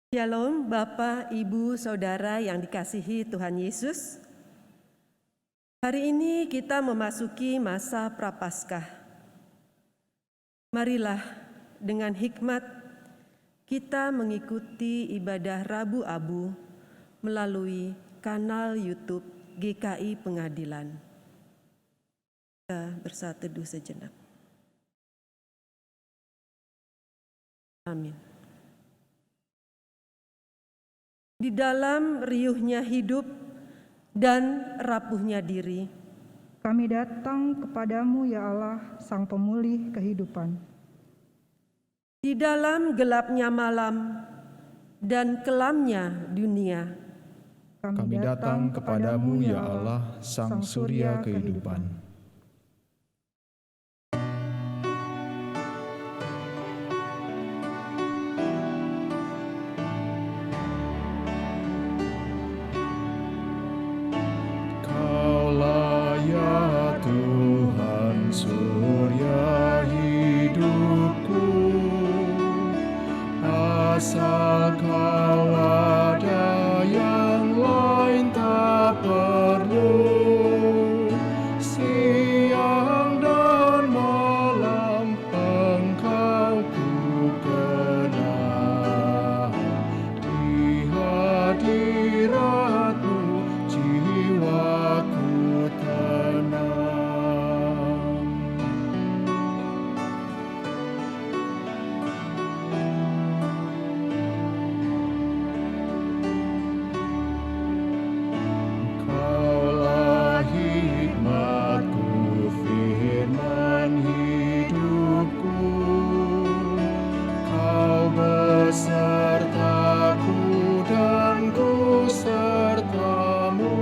Shalom Bapak, Ibu, Saudara yang dikasihi Tuhan Yesus. Hari ini kita memasuki masa Prapaskah. Marilah dengan hikmat kita mengikuti ibadah Rabu Abu melalui kanal YouTube GKI Pengadilan. Kita bersatu sejenak. Amin. Di dalam riuhnya hidup dan rapuhnya diri, kami datang kepadamu ya Allah, Sang Pemulih kehidupan. Di dalam gelapnya malam dan kelamnya dunia, kami datang kepadamu ya Allah, Sang Surya kehidupan. Surya hidupku, asal Kau ada yang lain tak perlu. Siang dan malam Engkau ku kenal, di hadirat-Mu jiwaku tenang. Sertaku dan ku sertamu,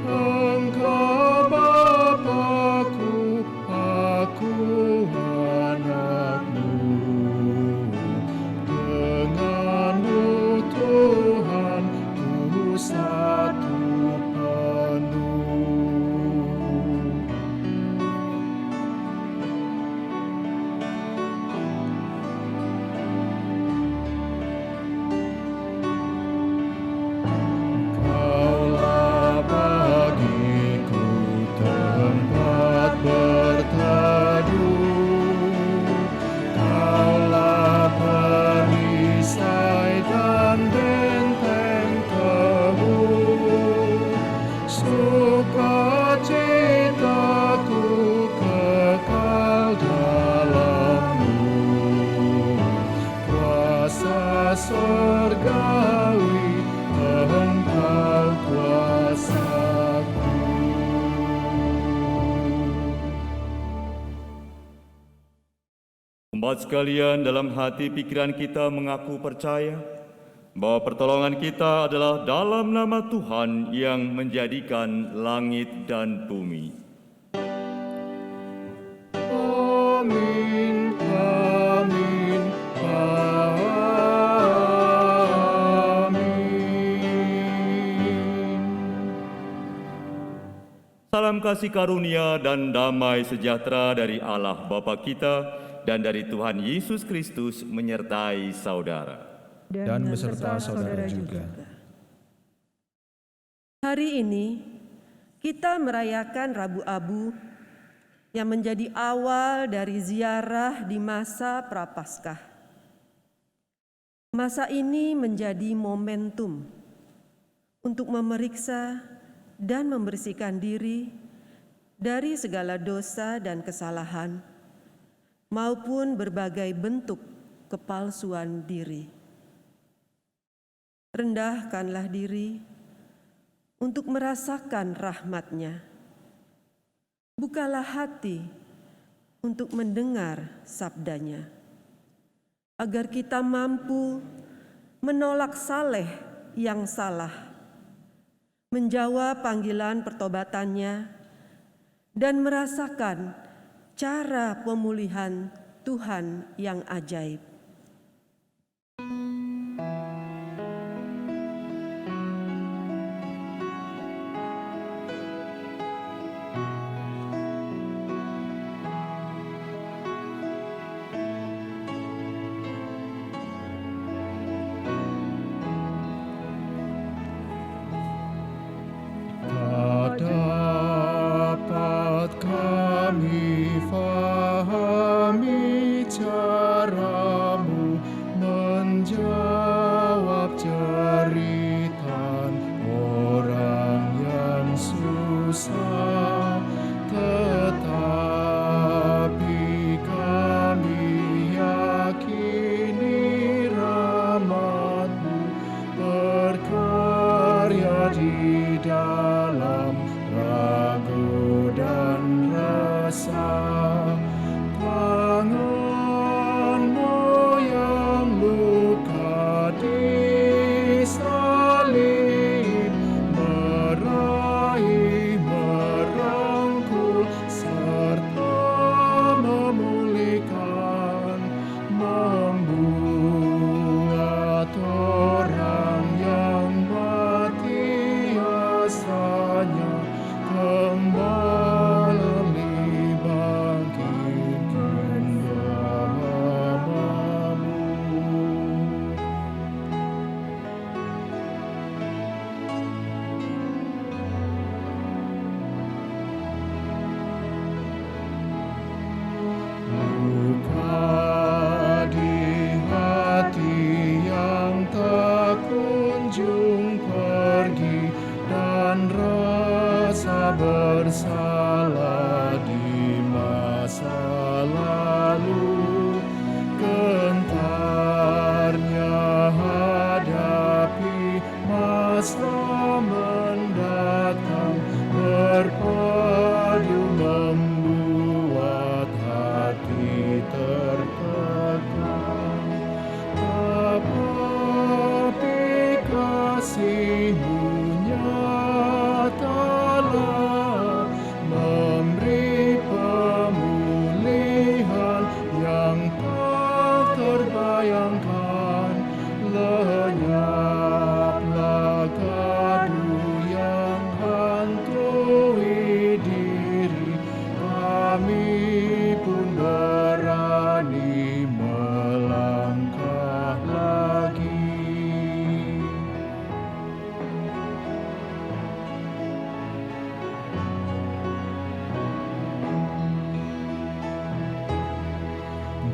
Engkau Bapa-Ku, aku anak-Mu. Dengan-Mu Tuhan, ku satu penuh. Surgawi, Engkau kuasaku. Umat sekalian, dalam hati pikiran kita mengaku percaya bahwa pertolongan kita adalah dalam nama Tuhan yang menjadikan langit dan bumi. Amin, amin, amin. Salam kasih karunia dan damai sejahtera dari Allah Bapa kita dan dari Tuhan Yesus Kristus menyertai saudara. Dan beserta saudara juga. hari ini kita merayakan Rabu Abu yang menjadi awal dari ziarah di masa Prapaskah. Masa ini menjadi momentum untuk memeriksa dan membersihkan diri dari segala dosa dan kesalahan, maupun berbagai bentuk kepalsuan diri. Rendahkanlah diri untuk merasakan rahmat-Nya. Bukalah hati untuk mendengar sabda-Nya, agar kita mampu menolak saleh yang salah, menjawab panggilan pertobatannya, dan merasakan cara pemulihan Tuhan yang ajaib. dosa, tetapi kami yakini rahmat-Mu berkarya di dalam ragu dan rasa. Tangan-Mu yang luka di salib meraih, merangkul, serta memulihkan, membuat orang yang mati asanya kembali bangkitkan namamu. Luka di hati yang tak kunjung pergi, dan rasa bersalah di masa lalu, gentarnya hadapi masa mendatang, berpadu membuat hati tertekan. Tetapi kasih-Mu nyatalah, memberi pemulihan yang tak terbayangkan. Lenyaplah kadu yang hantui diri, kami pun berani melangkah lagi.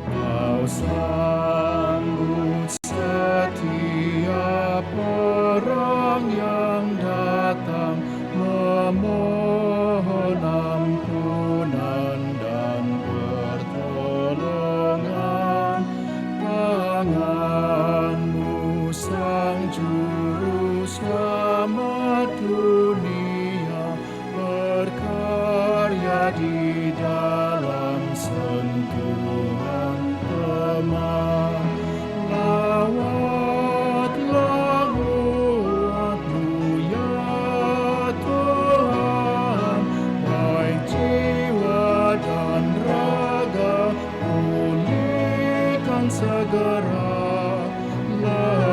Kau sambut setiap orang yang datang, memohon ampunan dan pertolongan. Tangan-Mu Sang Juru Selamat dunia, berkarya di dalam sentuhan teman. Lawatlah umat-Mu ya Tuhan, baik jiwa dan raga, pulihkan segera.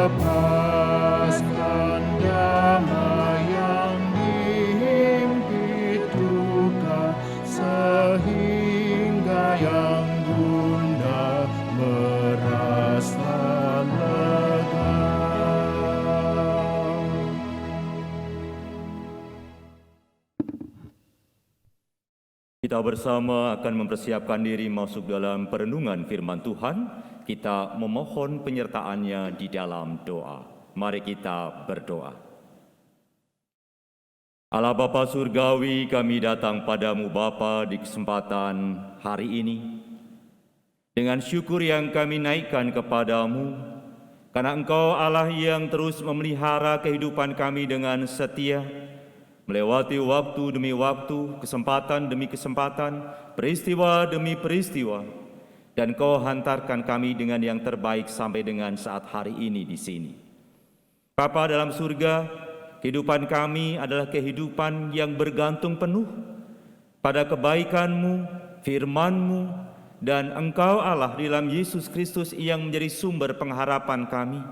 Lepaskan damai yang dihimpit duka, sehingga yang gundah merasa lega. Kita bersama akan mempersiapkan diri masuk dalam perenungan firman Tuhan. Kita memohon penyertaan-Nya di dalam doa. Mari kita berdoa. Allah Bapa Surgawi, kami datang padamu Bapa di kesempatan hari ini, dengan syukur yang kami naikkan kepadamu, karena Engkau Allah yang terus memelihara kehidupan kami dengan setia, melewati waktu demi waktu, kesempatan demi kesempatan, peristiwa demi peristiwa, dan Kau hantarkan kami dengan yang terbaik sampai dengan saat hari ini di sini. Bapa dalam surga, kehidupan kami adalah kehidupan yang bergantung penuh pada kebaikan-Mu, firman-Mu, dan Engkau Allah di dalam Yesus Kristus yang menjadi sumber pengharapan kami.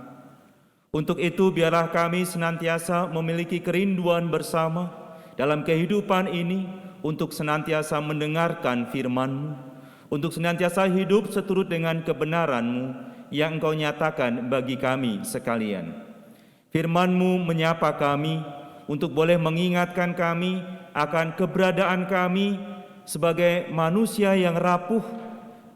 Untuk itu biarlah kami senantiasa memiliki kerinduan bersama dalam kehidupan ini untuk senantiasa mendengarkan firman-Mu, untuk senantiasa hidup seturut dengan kebenaran-Mu yang Engkau nyatakan bagi kami sekalian. Firman-Mu menyapa kami untuk boleh mengingatkan kami akan keberadaan kami sebagai manusia yang rapuh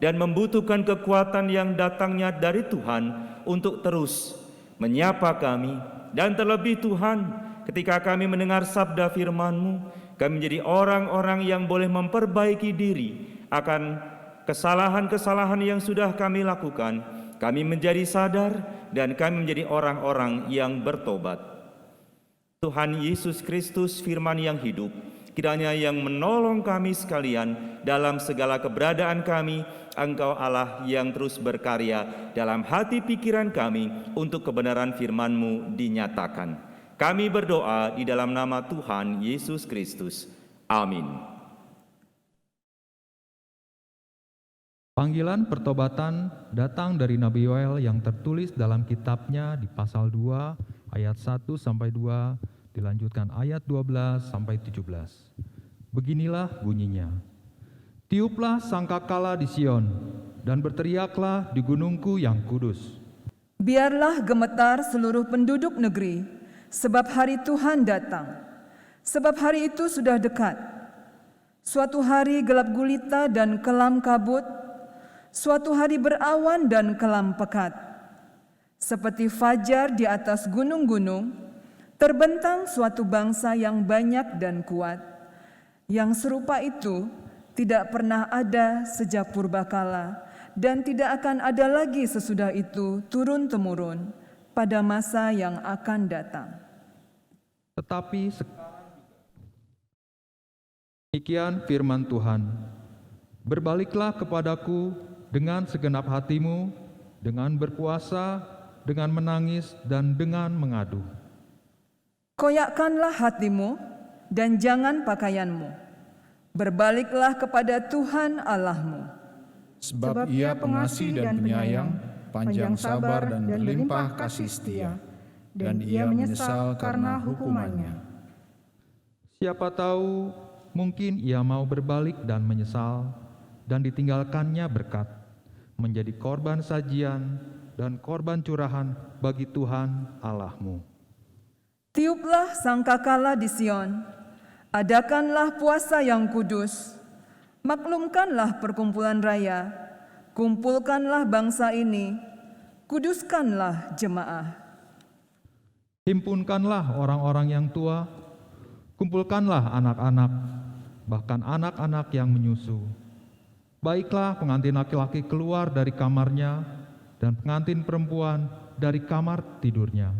dan membutuhkan kekuatan yang datangnya dari Tuhan untuk terus menyapa kami. Dan terlebih Tuhan, ketika kami mendengar sabda firman-Mu, Kami menjadi orang-orang yang boleh memperbaiki diri akan kesalahan-kesalahan yang sudah kami lakukan. Kami menjadi sadar dan kami menjadi orang-orang yang bertobat. Tuhan Yesus Kristus, firman yang hidup, kiranya yang menolong kami sekalian dalam segala keberadaan kami. Engkau Allah yang terus berkarya dalam hati pikiran kami untuk kebenaran firman-Mu dinyatakan. Kami berdoa di dalam nama Tuhan Yesus Kristus. Amin. Panggilan pertobatan datang dari Nabi Yoel yang tertulis dalam kitabnya di pasal 2 ayat 1-2, dilanjutkan ayat 12-17. Beginilah bunyinya. Tiuplah sangkakala di Sion dan berteriaklah di gunungku yang kudus. Biarlah gemetar seluruh penduduk negeri, sebab hari Tuhan datang. Sebab hari itu sudah dekat. Suatu hari gelap gulita dan kelam kabut, suatu hari berawan dan kelam pekat. Seperti fajar di atas gunung-gunung, terbentang suatu bangsa yang banyak dan kuat. Yang serupa itu tidak pernah ada sejak purbakala, dan tidak akan ada lagi sesudah itu turun-temurun pada masa yang akan datang. Tetapi demikian firman Tuhan, berbaliklah kepadaku dengan segenap hatimu, dengan berpuasa, dengan menangis, dan dengan mengadu. Koyakkanlah hatimu dan jangan pakaianmu. Berbaliklah kepada Tuhan Allahmu. Sebab Ia pengasih dan penyayang, panjang sabar dan berlimpah kasih setia, dan Ia menyesal karena hukumannya. Siapa tahu mungkin ia mau berbalik dan menyesal, dan ditinggalkannya berkat, menjadi korban sajian dan korban curahan bagi Tuhan Allahmu. Tiuplah sangkakala di Sion, adakanlah puasa yang kudus, maklumkanlah perkumpulan raya, kumpulkanlah bangsa ini, kuduskanlah jemaah. Himpunkanlah orang-orang yang tua, kumpulkanlah anak-anak, bahkan anak-anak yang menyusu. Baiklah pengantin laki-laki keluar dari kamarnya, dan pengantin perempuan dari kamar tidurnya.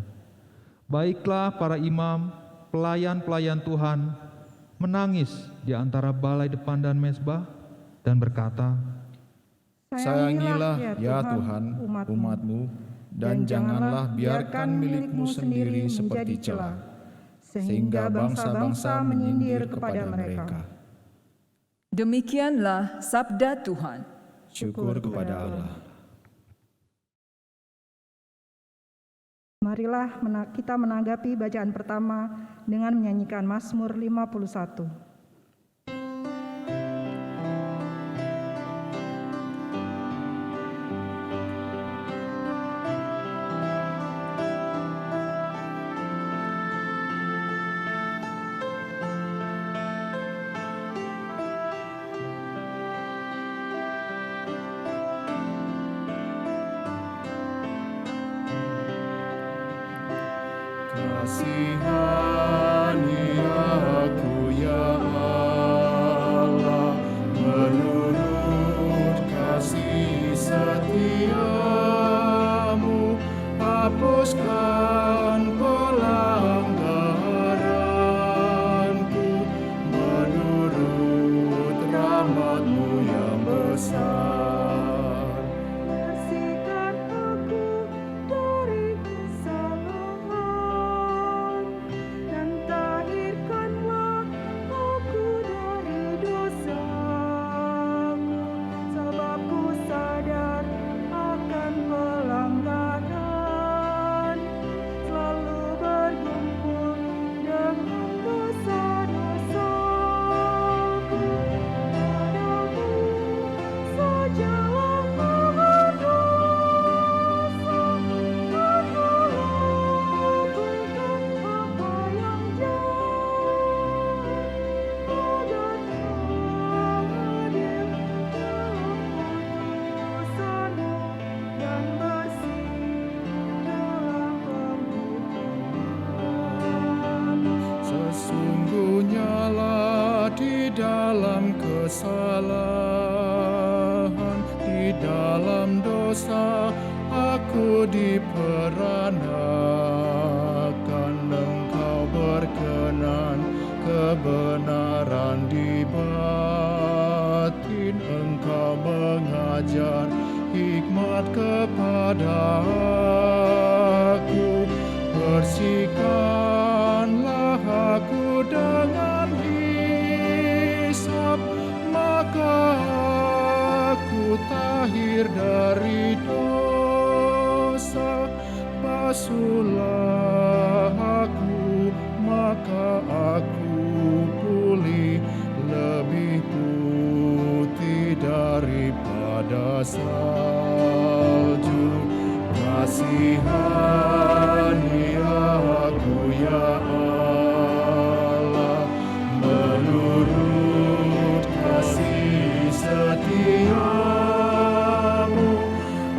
Baiklah para imam, pelayan-pelayan Tuhan, menangis di antara balai depan dan mezbah, dan berkata, Sayangilah ya Tuhan umat-Mu, dan janganlah biarkan milik-Mu sendiri seperti celah, sehingga bangsa-bangsa menyindir kepada mereka. Demikianlah sabda Tuhan. Syukur kepada Allah. Marilah kita menanggapi bacaan pertama dengan menyanyikan Mazmur 51. Kasihani aku ya Allah, menurut kasih setiamu, hapuskan pelanggaranku, menurut rahmat-Mu yang besar. Bersihkan aku dari kesalahan, dan tahirkanlah aku dari dosaku, sebab ku sadar akan pelanggaran, selalu berkumpul dengan dosa-dosaku. Padamu kesalahan. Di dalam dosa aku diperanakan, Engkau berkenan kebenaran di batin. Engkau mengajar hikmat kepada aku. Bersihkanlah aku dengan hisap, maka aku tahir dari dosa. Basuhlah aku, maka aku pulih, lebih putih daripada salju. Kasihani aku ya Allah, menurut kasih setiamu.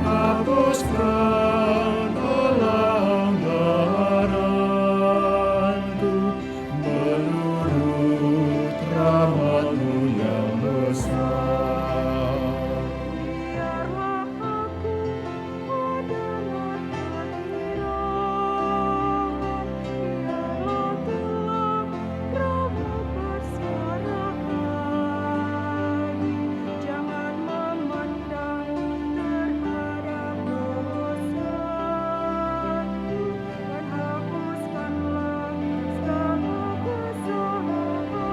Hapuskan pelanggaranku, menurut rahmat-Mu yang besar. Biarlah aku adalah kehilangan, biarlah telah Roh-Mu bersuara lagi. Jangan memandang terhadap dosaku, dan hapuskanlah segala kesalahanku.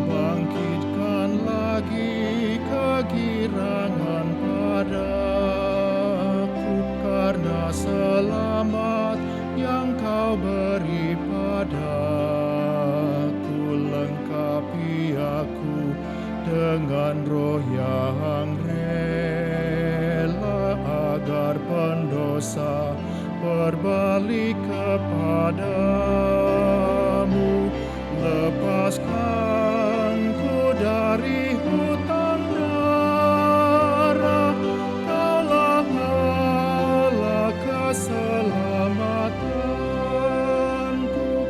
Bangkitkan lagi kegirangan padaku, karena selamat yang Kau beri padaku. Lengkapi aku dengan roh yang rela, agar pendosa berbalik kepadamu. Lepaskanku dari hutang darah, Kaulah Allah keselamatanku.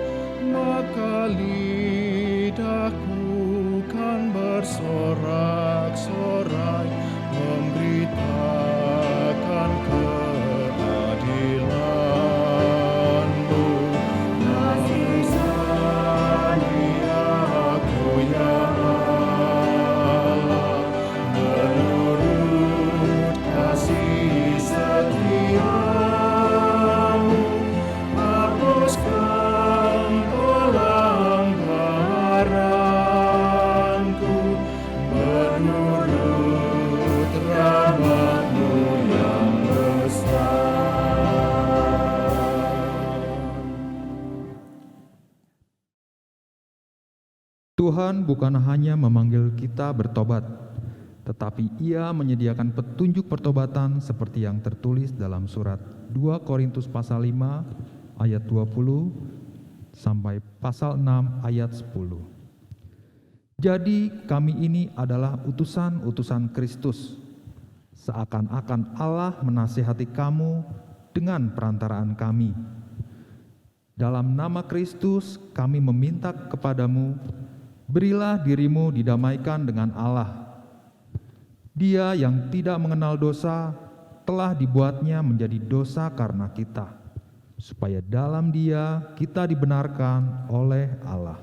Maka lidahku kan bersorak-sorai, memberitakan keadilan-Mu. Kasihani aku ya Allah, menurut kasih setiamu. Hapuskan pelanggaranku, menurut rahmat-Mu yang besar. Tuhan bukan hanya memanggil kita bertobat, tetapi Ia menyediakan petunjuk pertobatan seperti yang tertulis dalam surat 2 Korintus pasal 5 ayat 20 sampai pasal 6 ayat 10. Jadi kami ini adalah utusan-utusan Kristus, seakan-akan Allah menasihati kamu dengan perantaraan kami. Dalam nama Kristus kami meminta kepadamu, berilah dirimu didamaikan dengan Allah. Dia yang tidak mengenal dosa telah dibuatnya menjadi dosa karena kita, supaya dalam Dia kita dibenarkan oleh Allah.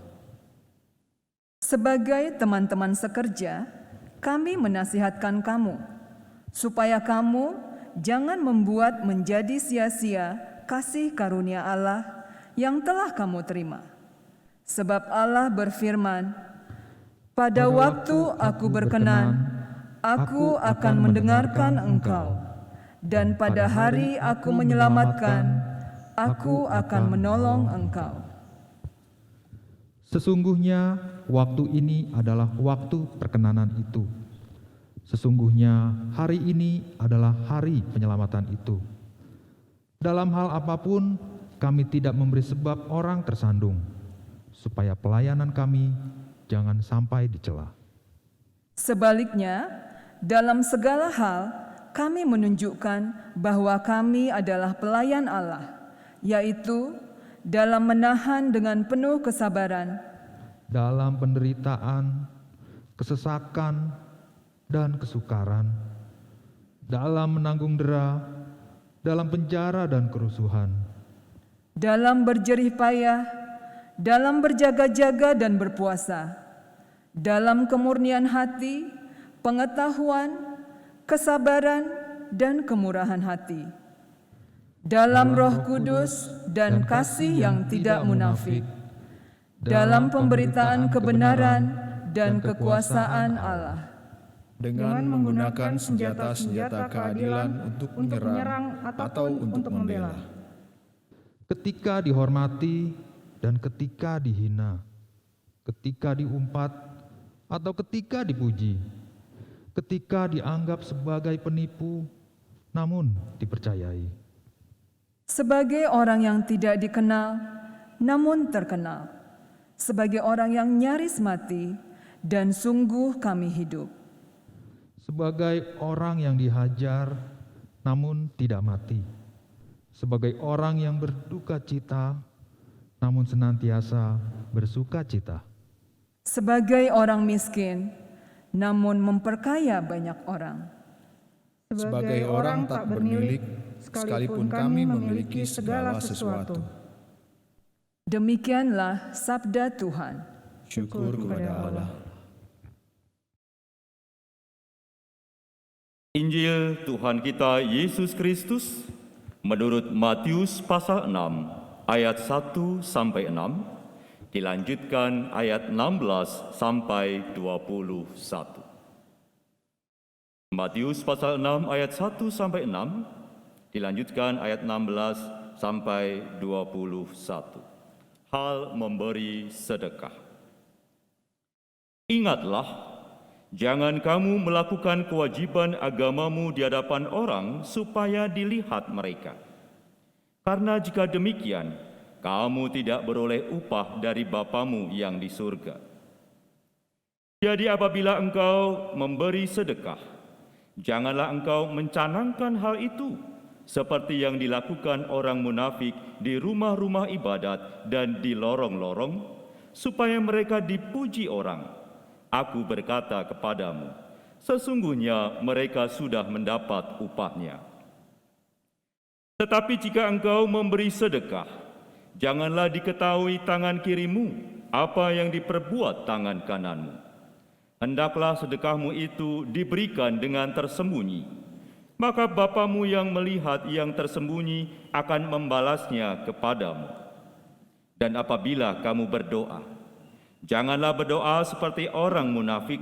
Sebagai teman-teman sekerja, kami menasihatkan kamu, supaya kamu jangan membuat menjadi sia-sia kasih karunia Allah yang telah kamu terima. Sebab Allah berfirman, "Pada waktu aku berkenan, aku akan mendengarkan engkau, dan pada hari aku menyelamatkan, aku akan menolong engkau." Sesungguhnya waktu ini adalah waktu perkenanan itu. Sesungguhnya hari ini adalah hari penyelamatan itu. Dalam hal apapun, kami tidak memberi sebab orang tersandung, supaya pelayanan kami jangan sampai dicela. Sebaliknya, dalam segala hal kami menunjukkan bahwa kami adalah pelayan Allah, yaitu dalam menahan dengan penuh kesabaran, Dalam penderitaan, kesesakan, dan kesukaran, dalam menanggung dera, dalam penjara dan kerusuhan, dalam berjerih payah, dalam berjaga-jaga dan berpuasa, dalam kemurnian hati, pengetahuan, kesabaran, dan kemurahan hati, dalam Roh Kudus dan kasih yang tidak munafik, dalam pemberitaan kebenaran dan kekuasaan Allah, dengan menggunakan senjata-senjata keadilan untuk menyerang atau untuk membela. ketika dihormati dan ketika dihina, ketika diumpat atau ketika dipuji, ketika dianggap sebagai penipu, namun dipercayai. sebagai orang yang tidak dikenal, namun terkenal, sebagai orang yang nyaris mati, dan sungguh kami hidup. Sebagai orang yang dihajar, namun tidak mati. Sebagai orang yang berduka cita, namun senantiasa bersuka cita. Sebagai orang miskin, namun memperkaya banyak orang. Sebagai orang tak bermilik, sekalipun kami memiliki segala sesuatu. Demikianlah sabda Tuhan. Syukur kepada Allah. Injil Tuhan kita Yesus Kristus menurut Matius pasal 6 ayat 1 sampai 6, dilanjutkan ayat 16 sampai 21. Matius pasal 6 ayat 1 sampai 6, dilanjutkan ayat 16 sampai 21. Hal memberi sedekah. Ingatlah, jangan kamu melakukan kewajiban agamamu di hadapan orang supaya dilihat mereka. Karena jika demikian, kamu tidak beroleh upah dari Bapamu yang di surga. Jadi apabila engkau memberi sedekah, janganlah engkau mencanangkan hal itu seperti yang dilakukan orang munafik di rumah-rumah ibadat dan di lorong-lorong, supaya mereka dipuji orang. Aku berkata kepadamu, sesungguhnya mereka sudah mendapat upahnya. Tetapi jika engkau memberi sedekah, janganlah diketahui tangan kirimu apa yang diperbuat tangan kananmu. Hendaklah sedekahmu itu diberikan dengan tersembunyi, maka Bapamu yang melihat yang tersembunyi akan membalasnya kepadamu. Dan apabila kamu berdoa, janganlah berdoa seperti orang munafik.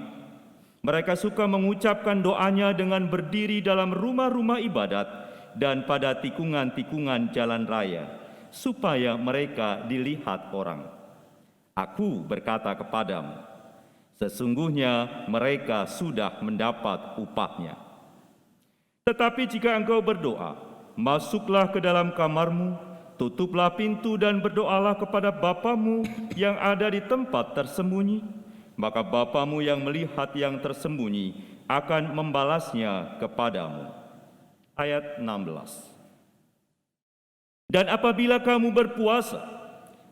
Mereka suka mengucapkan doanya dengan berdiri dalam rumah-rumah ibadat dan pada tikungan-tikungan jalan raya, supaya mereka dilihat orang. Aku berkata kepadamu, sesungguhnya mereka sudah mendapat upahnya. Tetapi jika engkau berdoa, masuklah ke dalam kamarmu, tutuplah pintu dan berdoalah kepada Bapamu yang ada di tempat tersembunyi, maka Bapamu yang melihat yang tersembunyi akan membalasnya kepadamu. Ayat 16. Dan apabila kamu berpuasa,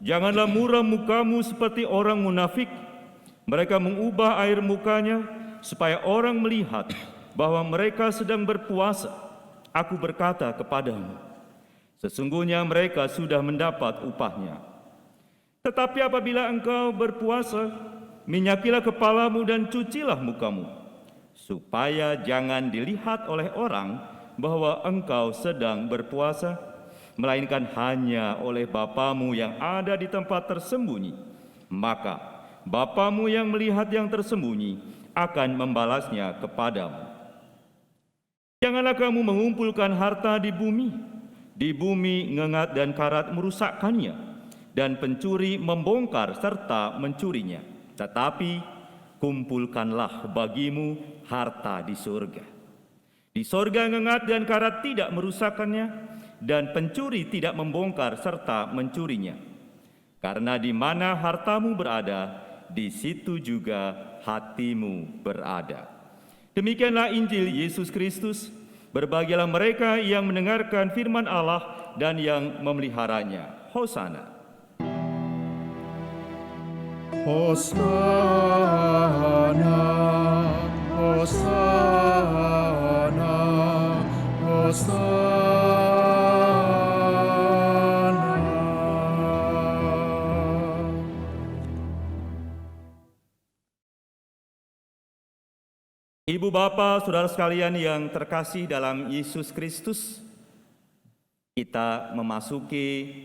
janganlah muram mukamu seperti orang munafik. Mereka mengubah air mukanya supaya orang melihat bahwa mereka sedang berpuasa. Aku berkata kepadamu, sesungguhnya mereka sudah mendapat upahnya. Tetapi apabila engkau berpuasa, minyakilah kepalamu dan cucilah mukamu, supaya jangan dilihat oleh orang bahwa engkau sedang berpuasa, melainkan hanya oleh Bapamu yang ada di tempat tersembunyi. Maka Bapamu yang melihat yang tersembunyi akan membalasnya kepadamu. Janganlah kamu mengumpulkan harta di bumi ngengat dan karat merusakkannya, dan pencuri membongkar serta mencurinya. Tetapi kumpulkanlah bagimu harta di surga. Di sorga ngengat dan karat tidak merusakkannya, dan pencuri tidak membongkar serta mencurinya. Karena di mana hartamu berada, di situ juga hatimu berada. Demikianlah Injil Yesus Kristus. Berbahagialah mereka yang mendengarkan firman Allah dan yang memeliharanya. Hosana. Hosana, Hosana, Hosana. Ibu bapa, saudara sekalian yang terkasih dalam Yesus Kristus, kita memasuki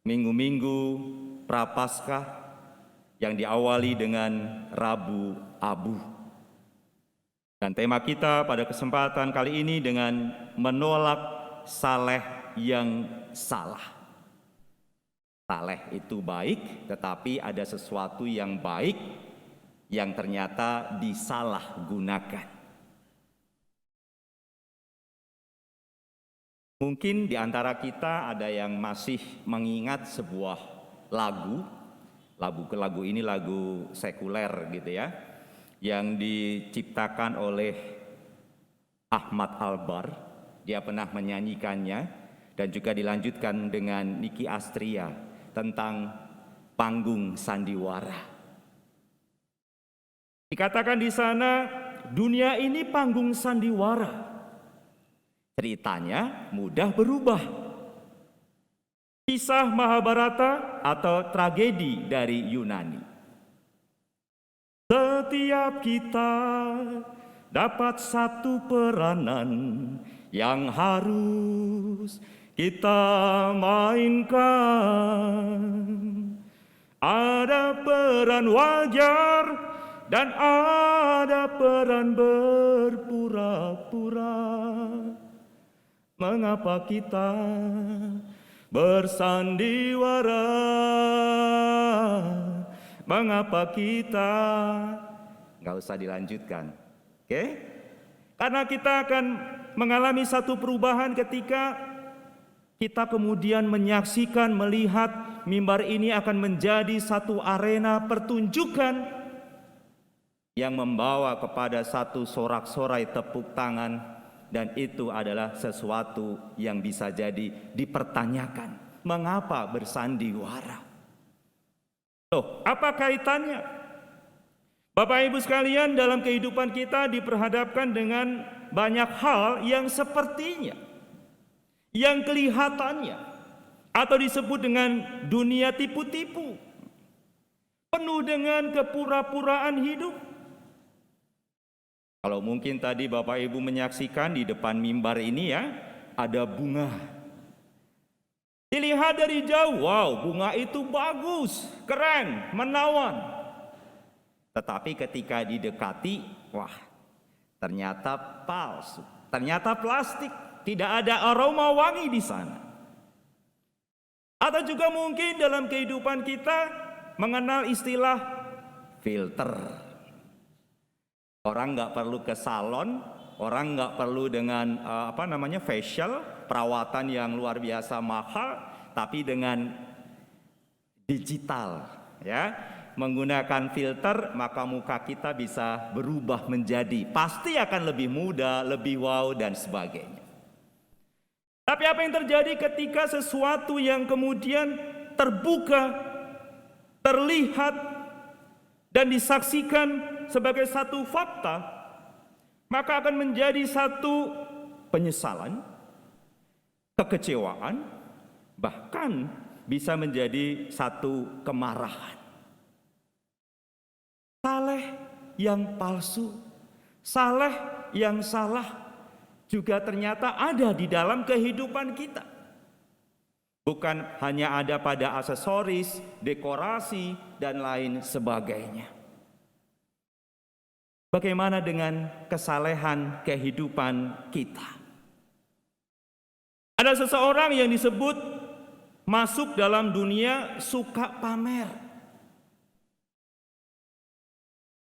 minggu-minggu Prapaskah yang diawali dengan Rabu Abu. Dan tema kita pada kesempatan kali ini dengan menolak saleh yang salah. Saleh itu baik, tetapi ada sesuatu yang baik yang ternyata disalahgunakan. Mungkin di antara kita ada yang masih mengingat sebuah lagu ini lagu sekuler gitu ya, yang diciptakan oleh Ahmad Albar. Dia pernah menyanyikannya dan juga dilanjutkan dengan Niki Astria tentang panggung sandiwara. Dikatakan di sana, dunia ini panggung sandiwara. Ceritanya mudah berubah. Kisah Mahabharata atau tragedi dari Yunani. Setiap kita dapat satu peranan yang harus kita mainkan. Ada peran wajar dan ada peran berpura-pura. Mengapa kita bersandiwara? Mengapa kita? Nggak usah dilanjutkan, oke? Karena kita akan mengalami satu perubahan ketika kita kemudian menyaksikan, melihat mimbar ini akan menjadi satu arena pertunjukan yang membawa kepada satu sorak-sorai tepuk tangan, dan itu adalah sesuatu yang bisa jadi dipertanyakan. Mengapa bersandiwara? Loh, apa kaitannya? Bapak Ibu sekalian, dalam kehidupan kita diperhadapkan dengan banyak hal yang sepertinya, yang kelihatannya, atau disebut dengan dunia tipu-tipu, penuh dengan kepura-puraan hidup. Kalau mungkin tadi Bapak Ibu menyaksikan di depan mimbar ini ya, ada bunga. Dilihat dari jauh, wow, bunga itu bagus, keren, menawan. Tetapi ketika didekati, wah, ternyata palsu, ternyata plastik, tidak ada aroma wangi di sana. Atau juga mungkin dalam kehidupan kita mengenal istilah filter. Orang nggak perlu ke salon, orang nggak perlu dengan facial, perawatan yang luar biasa mahal, tapi dengan digital, ya, menggunakan filter, maka muka kita bisa berubah menjadi, pasti akan lebih muda, lebih wow dan sebagainya. Tapi apa yang terjadi ketika sesuatu yang kemudian terbuka, terlihat dan disaksikan sebagai satu fakta, maka akan menjadi satu penyesalan, kekecewaan, bahkan bisa menjadi satu kemarahan. Saleh yang palsu, saleh yang salah juga ternyata ada di dalam kehidupan kita. Bukan hanya ada pada aksesoris, dekorasi, dan lain sebagainya. Bagaimana dengan kesalehan kehidupan kita? Ada seseorang yang disebut masuk dalam dunia suka pamer.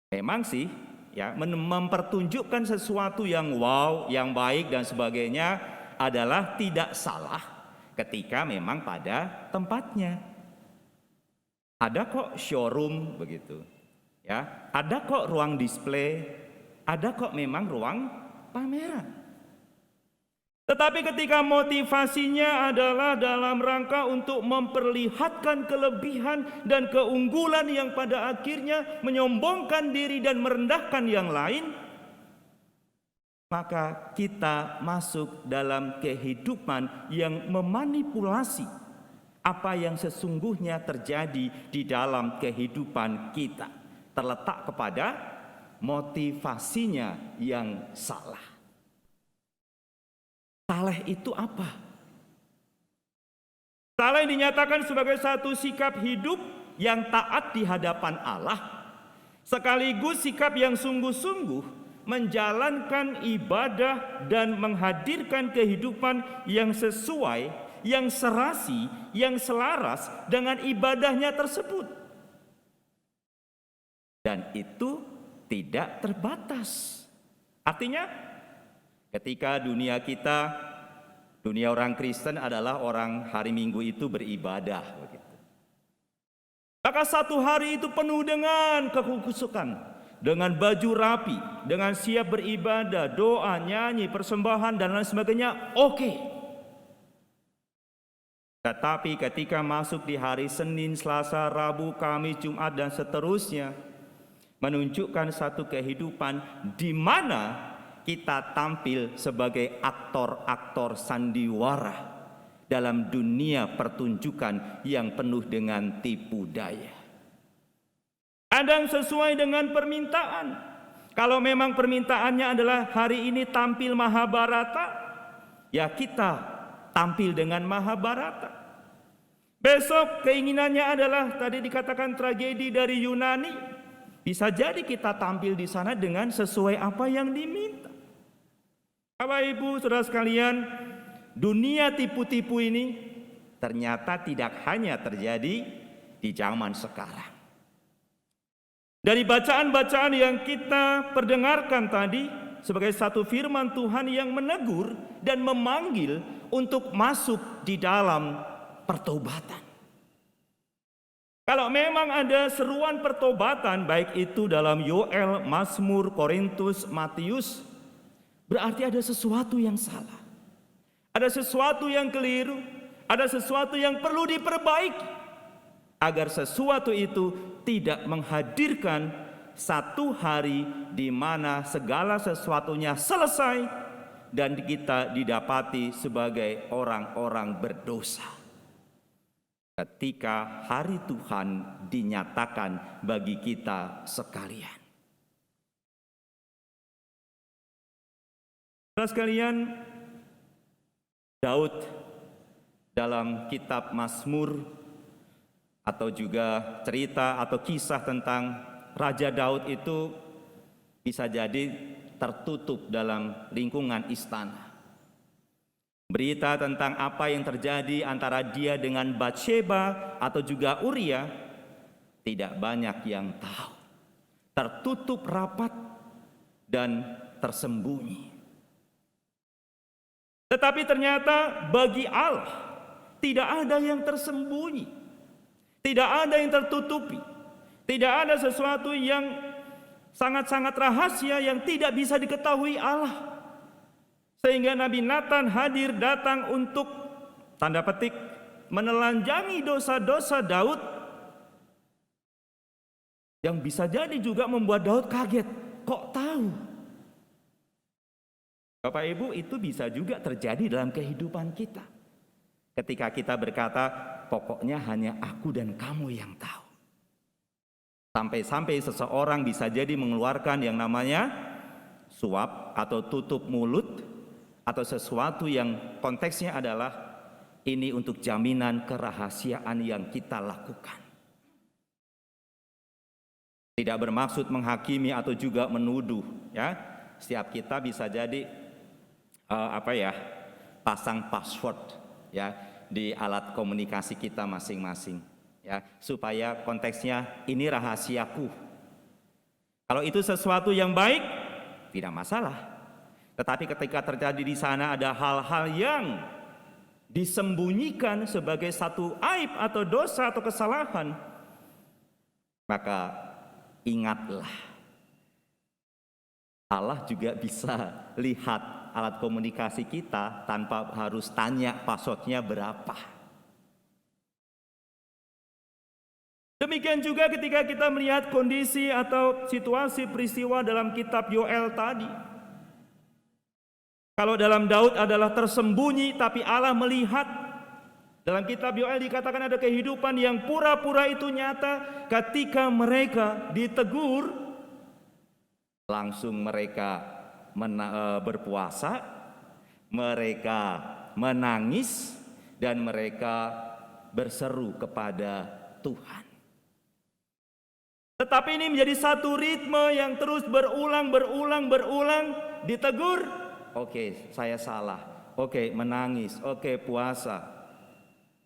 Memang sih ya mempertunjukkan sesuatu yang wow, yang baik dan sebagainya adalah tidak salah ketika memang pada tempatnya. Ada kok showroom begitu. Ya, ada kok ruang display, ada kok memang ruang pameran. Tetapi ketika motivasinya adalah dalam rangka untuk memperlihatkan kelebihan dan keunggulan yang pada akhirnya menyombongkan diri dan merendahkan yang lain, maka kita masuk dalam kehidupan yang memanipulasi apa yang sesungguhnya terjadi di dalam kehidupan kita, terletak kepada motivasinya yang salah. Saleh itu apa? Saleh dinyatakan sebagai satu sikap hidup yang taat di hadapan Allah, sekaligus sikap yang sungguh-sungguh menjalankan ibadah dan menghadirkan kehidupan yang sesuai, yang serasi, yang selaras dengan ibadahnya tersebut. Dan itu tidak terbatas. Artinya, ketika dunia kita, dunia orang Kristen adalah orang hari Minggu itu beribadah begitu. Maka satu hari itu penuh dengan kekhusukan, dengan baju rapi, dengan siap beribadah, doa, nyanyi, persembahan dan lain sebagainya, oke. Tetapi ketika masuk di hari Senin, Selasa, Rabu, Kamis, Jumat dan seterusnya, menunjukkan satu kehidupan di mana kita tampil sebagai aktor-aktor sandiwara dalam dunia pertunjukan yang penuh dengan tipu daya. Kadang sesuai dengan permintaan. Kalau memang permintaannya adalah hari ini tampil Mahabharata, ya kita tampil dengan Mahabharata. Besok keinginannya adalah tadi dikatakan tragedi dari Yunani. Bisa jadi kita tampil di sana dengan sesuai apa yang diminta. Bapak Ibu Saudara sekalian, dunia tipu-tipu ini ternyata tidak hanya terjadi di zaman sekarang. Dari bacaan-bacaan yang kita perdengarkan tadi sebagai satu firman Tuhan yang menegur dan memanggil untuk masuk di dalam pertobatan. Kalau memang ada seruan pertobatan, baik itu dalam Yoel, Mazmur, Korintus, Matius, berarti ada sesuatu yang salah. Ada sesuatu yang keliru, ada sesuatu yang perlu diperbaiki agar sesuatu itu tidak menghadirkan satu hari di mana segala sesuatunya selesai dan kita didapati sebagai orang-orang berdosa. Ketika hari Tuhan dinyatakan bagi kita sekalian. Saudara sekalian, Daud dalam kitab Mazmur atau juga cerita atau kisah tentang Raja Daud itu bisa jadi tertutup dalam lingkungan istana. Berita tentang apa yang terjadi antara dia dengan Batsheba atau juga Uria tidak banyak yang tahu. Tertutup rapat dan tersembunyi. Tetapi ternyata bagi Allah tidak ada yang tersembunyi, tidak ada yang tertutupi, tidak ada sesuatu yang sangat-sangat rahasia yang tidak bisa diketahui Allah. Sehingga Nabi Nathan hadir datang untuk tanda petik menelanjangi dosa-dosa Daud yang bisa jadi juga membuat Daud kaget. Kok tahu? Bapak Ibu, itu bisa juga terjadi dalam kehidupan kita. Ketika kita berkata, pokoknya hanya aku dan kamu yang tahu. Sampai-sampai seseorang bisa jadi mengeluarkan yang namanya suap atau tutup mulut, atau sesuatu yang konteksnya adalah ini untuk jaminan kerahasiaan yang kita lakukan. Tidak bermaksud menghakimi atau juga menuduh, ya. Setiap kita bisa jadi pasang password ya di alat komunikasi kita masing-masing ya, supaya konteksnya ini rahasiaku. Kalau itu sesuatu yang baik, tidak masalah. Tetapi ketika terjadi di sana ada hal-hal yang disembunyikan sebagai satu aib atau dosa atau kesalahan, maka ingatlah, Allah juga bisa lihat alat komunikasi kita tanpa harus tanya passwordnya berapa. Demikian juga ketika kita melihat kondisi atau situasi peristiwa dalam kitab Yoel tadi. Kalau dalam Daud adalah tersembunyi tapi Allah melihat. Dalam kitab Yoel dikatakan ada kehidupan yang pura-pura itu nyata. Ketika mereka ditegur, langsung mereka berpuasa, mereka menangis, dan mereka berseru kepada Tuhan. Tetapi ini menjadi satu ritme yang terus berulang, ditegur, oke, saya salah, oke, menangis, oke, puasa.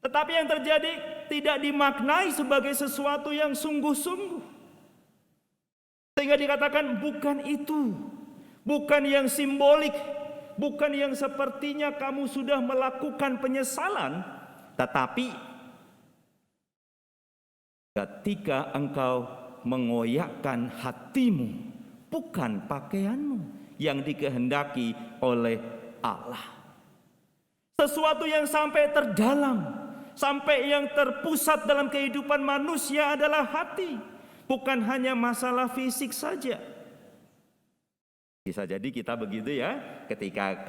Tetapi yang terjadi tidak dimaknai sebagai sesuatu yang sungguh-sungguh. Sehingga dikatakan bukan itu, bukan yang simbolik, bukan yang sepertinya kamu sudah melakukan penyesalan, tetapi ketika engkau mengoyakkan hatimu, bukan pakaianmu yang dikehendaki oleh Allah. Sesuatu yang sampai terdalam, sampai yang terpusat dalam kehidupan manusia adalah hati, bukan hanya masalah fisik saja. Bisa jadi kita begitu ya, ketika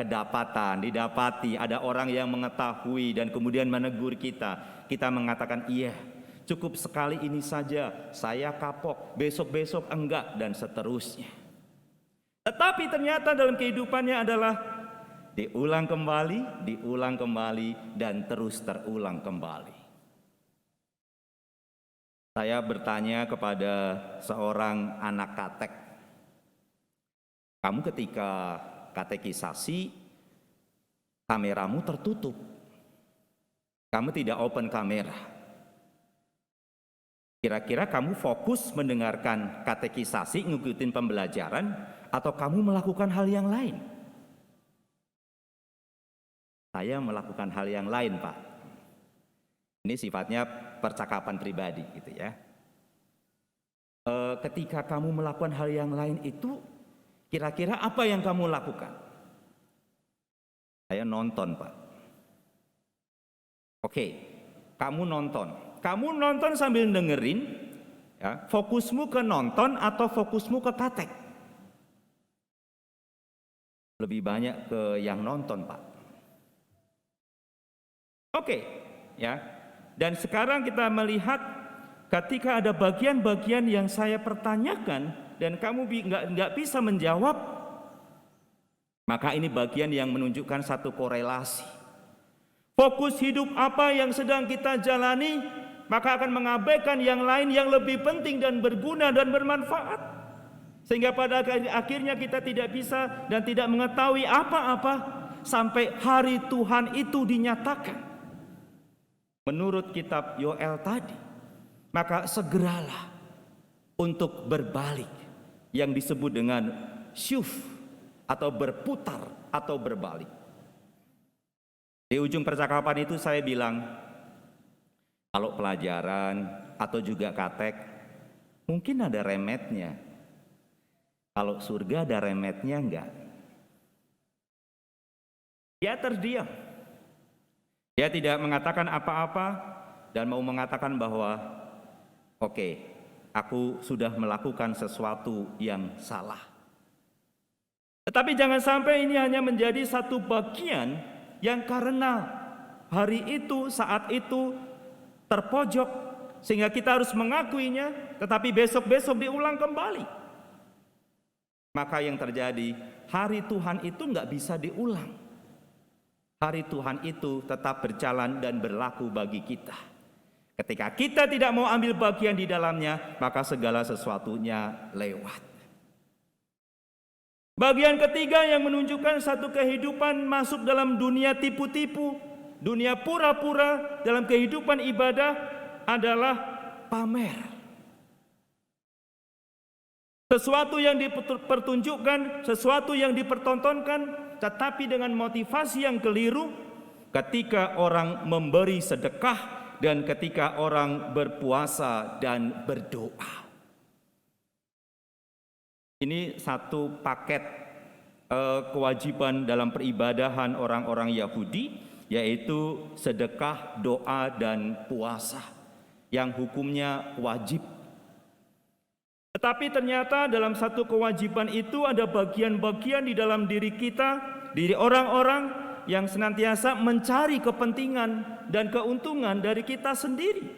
didapati ada orang yang mengetahui dan kemudian menegur kita, kita mengatakan iya, cukup sekali ini saja, saya kapok, besok-besok enggak, dan seterusnya. Tetapi ternyata dalam kehidupannya adalah diulang kembali, dan terus terulang kembali. Saya bertanya kepada seorang anak katek, kamu ketika katekisasi, kameramu tertutup, kamu tidak open kamera. Kira-kira kamu fokus mendengarkan katekisasi, ngikutin pembelajaran, atau kamu melakukan hal yang lain? Saya melakukan hal yang lain, Pak. Ini sifatnya percakapan pribadi gitu ya. Ketika kamu melakukan hal yang lain itu, kira-kira apa yang kamu lakukan? Saya nonton, Pak. Oke, kamu nonton. Kamu nonton sambil dengerin, ya, fokusmu ke nonton atau fokusmu ke katek? Lebih banyak ke yang nonton, Pak. Oke, ya. Dan sekarang kita melihat ketika ada bagian-bagian yang saya pertanyakan dan kamu nggak bisa menjawab, maka ini bagian yang menunjukkan satu korelasi. Fokus hidup apa yang sedang kita jalani, maka akan mengabaikan yang lain yang lebih penting dan berguna dan bermanfaat. Sehingga pada akhirnya kita tidak bisa dan tidak mengetahui apa-apa sampai hari Tuhan itu dinyatakan. Menurut kitab Yoel tadi, maka segeralah untuk berbalik, yang disebut dengan syuf atau berputar atau berbalik. Di ujung percakapan itu saya bilang, kalau pelajaran atau juga katek, mungkin ada remetnya. Kalau surga ada remetnya enggak? Dia terdiam. Dia tidak mengatakan apa-apa dan mau mengatakan bahwa oke, aku sudah melakukan sesuatu yang salah. Tetapi jangan sampai ini hanya menjadi satu bagian yang karena hari itu, saat itu terpojok sehingga kita harus mengakuinya, tetapi besok-besok diulang kembali. Maka yang terjadi, hari Tuhan itu nggak bisa diulang. Hari Tuhan itu tetap berjalan dan berlaku bagi kita. Ketika kita tidak mau ambil bagian di dalamnya, maka segala sesuatunya lewat. Bagian ketiga yang menunjukkan satu kehidupan masuk dalam dunia tipu-tipu, dunia pura-pura dalam kehidupan ibadah adalah pamer. Sesuatu yang dipertunjukkan, sesuatu yang dipertontonkan, tetapi dengan motivasi yang keliru ketika orang memberi sedekah dan ketika orang berpuasa dan berdoa. Ini satu paket kewajiban dalam peribadahan orang-orang Yahudi, yaitu sedekah, doa, dan puasa yang hukumnya wajib. Tetapi ternyata dalam satu kewajiban itu ada bagian-bagian di dalam diri kita, diri orang-orang yang senantiasa mencari kepentingan dan keuntungan dari kita sendiri.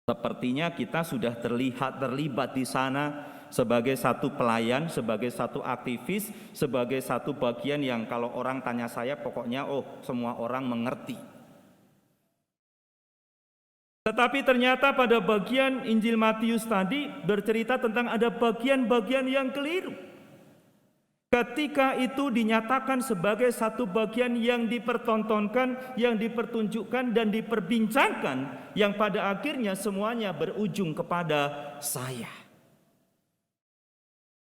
Sepertinya kita sudah terlibat di sana sebagai satu pelayan, sebagai satu aktivis, sebagai satu bagian yang kalau orang tanya saya pokoknya semua orang mengerti. Tetapi ternyata pada bagian Injil Matius tadi bercerita tentang ada bagian-bagian yang keliru. Ketika itu dinyatakan sebagai satu bagian yang dipertontonkan, yang dipertunjukkan dan diperbincangkan, yang pada akhirnya semuanya berujung kepada saya.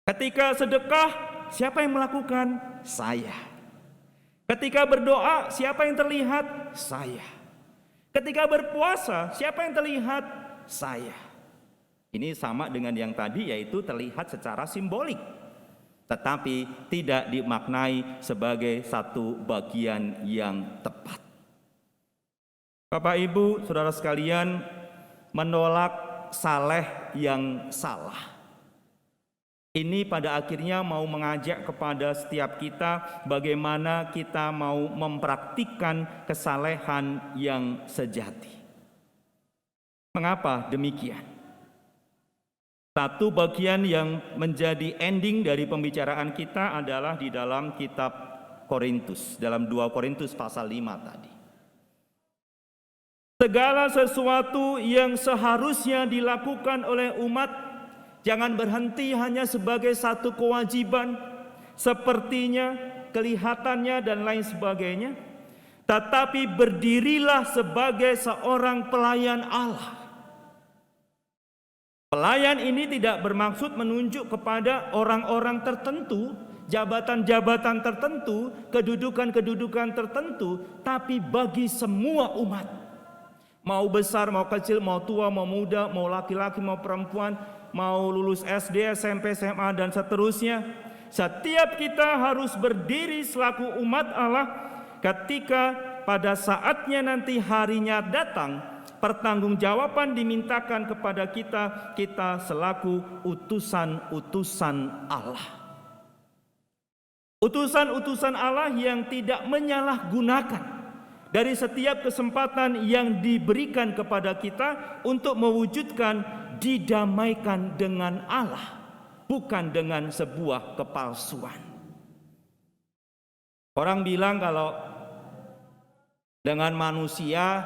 Ketika sedekah, siapa yang melakukan? Saya. Ketika berdoa, siapa yang terlihat? Saya. Ketika berpuasa, siapa yang terlihat? Saya. Ini sama dengan yang tadi, yaitu terlihat secara simbolik, tetapi tidak dimaknai sebagai satu bagian yang tepat. Bapak Ibu, saudara sekalian, menolak saleh yang salah. Ini pada akhirnya mau mengajak kepada setiap kita bagaimana kita mau mempraktikkan kesalehan yang sejati. Mengapa demikian? Satu bagian yang menjadi ending dari pembicaraan kita adalah di dalam kitab Korintus, dalam 2 Korintus pasal 5 tadi. Segala sesuatu yang seharusnya dilakukan oleh umat jangan berhenti hanya sebagai satu kewajiban, sepertinya, kelihatannya, dan lain sebagainya. Tetapi berdirilah sebagai seorang pelayan Allah. Pelayan ini tidak bermaksud menunjuk kepada orang-orang tertentu, jabatan-jabatan tertentu, kedudukan-kedudukan tertentu, tapi bagi semua umat. Mau besar, mau kecil, mau tua, mau muda, mau laki-laki, mau perempuan, mau lulus SD, SMP, SMA, dan seterusnya. Setiap kita harus berdiri selaku umat Allah ketika pada saatnya nanti harinya datang, pertanggungjawaban dimintakan kepada kita, kita selaku utusan-utusan Allah. Utusan-utusan Allah yang tidak menyalahgunakan dari setiap kesempatan yang diberikan kepada kita untuk mewujudkan didamaikan dengan Allah, bukan dengan sebuah kepalsuan. Orang bilang kalau dengan manusia